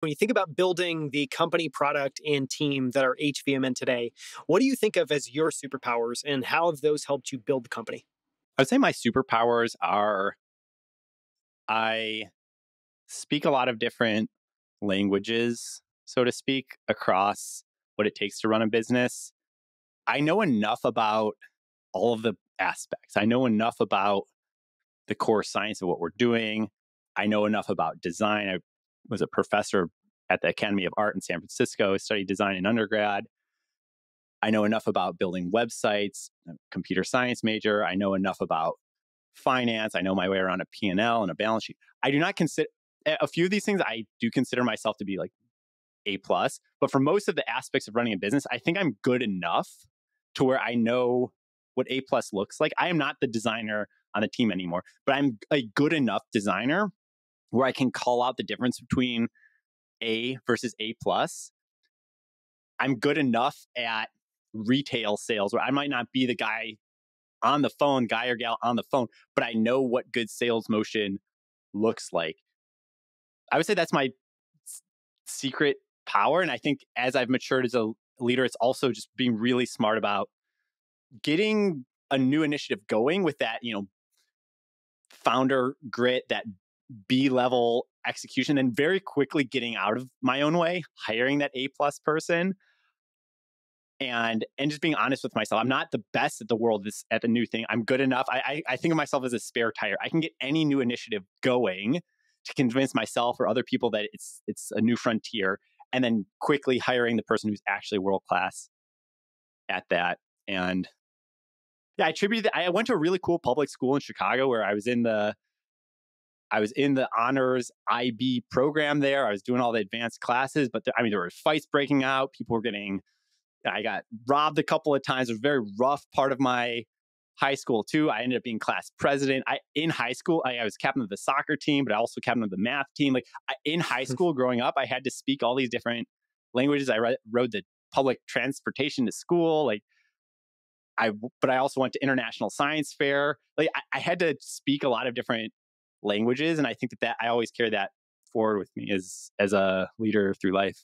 When you think about building the company product and team that are HVMN today, what do you think of as your superpowers and how have those helped you build the company? I would say my superpowers are I speak a lot of different languages, so to speak, across what it takes to run a business. I know enough about all of the aspects. I know enough about the core science of what we're doing. I know enough about design. I was a professor at the Academy of Art in San Francisco. I studied design in undergrad. I know enough about building websites. I'm a computer science major. I know enough about finance. I know my way around a P&L and a balance sheet. I do not consider a few of these things. I do consider myself to be like A plus, but for most of the aspects of running a business, I think I'm good enough to where I know what A plus looks like. I am not the designer on the team anymore, but I'm a good enough designer where I can call out the difference between A versus A plus. I'm good enough at retail sales where I might not be the guy on the phone, guy or gal on the phone, but I know what good sales motion looks like. I would say that's my secret power. And I think as I've matured as a leader, it's also just being really smart about getting a new initiative going with that, founder grit, that B level execution, and very quickly getting out of my own way, hiring that A plus person. And just being honest with myself. I'm not the best at the world at the new thing. I'm good enough. I think of myself as a spare tire. I can get any new initiative going to convince myself or other people that it's a new frontier, and then quickly hiring the person who's actually world class at that. And yeah, I attribute that. I went to a really cool public school in Chicago where I was in the honors IB program there. I was doing all the advanced classes, but there were fights breaking out. I got robbed a couple of times. It was a very rough part of my high school too. I ended up being class president. In high school, I was captain of the soccer team, but I also captain of the math team. In high school growing up, I had to speak all these different languages. I rode the public transportation to school. But I also went to international science fair. I had to speak a lot of different languages, and I think that I always carry that forward with me as a leader through life.